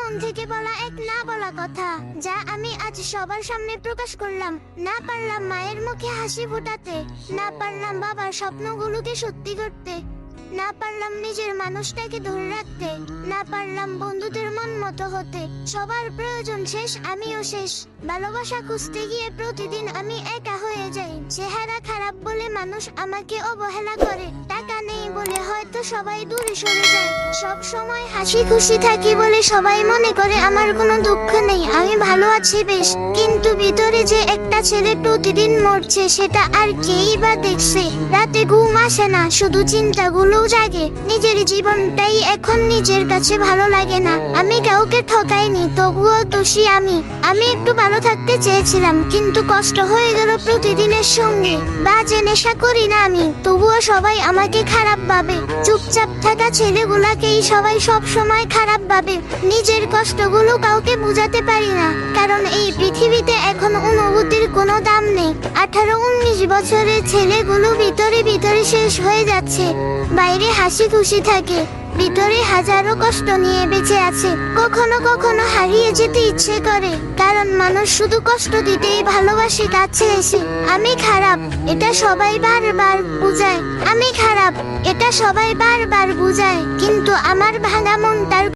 মন থেকে বলা এক না বলা কথা, যা আমি আজ সবার সামনে প্রকাশ করলাম। না পারলাম মায়ের মুখে হাসি ফোটাতে, না পারলাম বাবার স্বপ্নগুলোকে সত্যি করতে, না পারলাম নিজের মানুষটাকে ধরে রাখতে, না পারলাম বন্ধুদের মন মতো হতে। সবার প্রয়োজন শেষ, আমিও শেষ। ভালোবাসা খুঁজতে গিয়ে প্রতিদিন আমি একা হয়ে যাই। চেহারা খারাপ বলে মানুষ আমাকে অবহেলা করে, টাকা নেই বলে হয়তো সবাই দূরে সরে যায়। সব সময় হাসি খুশি থাকি বলে সবাই মনে করে আমার কোনো দুঃখ নেই, আমি ভালো আছি বেশ। কিন্তু ভিতরে যে একটা ছেলে প্রতিদিন মরছে, সেটা আর কেই বা দেখছে। রাতে ঘুম আসে না, শুধু চিন্তাগুলো জাগে। নিজের জীবনটাই এখন নিজের কাছে ভালো লাগে না। আমি কাউকে ঠকাইনি, তবুও দোষী আমি। আমি একটু ভালো থাকতে চেয়েছিলাম, কিন্তু কষ্ট হয়ে গেল প্রতিদিনের সঙ্গে। বাজে নেশা করি না আমি, তবুও সবাই আমাকে খারাপ ভাবে। চুপচাপ থাকা ছেলেগুলাকেই সবাই সব সময় খারাপ ভাবে। নিজের কষ্টগুলো কাউকে বোঝাতে পারি না, কারণ এই পৃথিবীতে এখন অনুভূতির কোনো দাম নেই। 18-19 বছরের ছেলেগুলো ভিতরে ভিতরে শেষ হয়ে যাচ্ছে। বাইরে হাসি খুশি থাকে, ভিতরে হাজারো কষ্ট নিয়ে বেঁচে আছে। কখনো কখনো হারিয়ে যেতে ইচ্ছে করে, কারণ মানুষ শুধু কষ্ট দিতেই ভালোবাসে কাছে এসে। আমি খারাপ, এটা সবাই বারবার বুঝায়। আমি খারাপ, এটা সবাই বারবার বুঝায়, কিন্তু আমার ভাঙা মন তার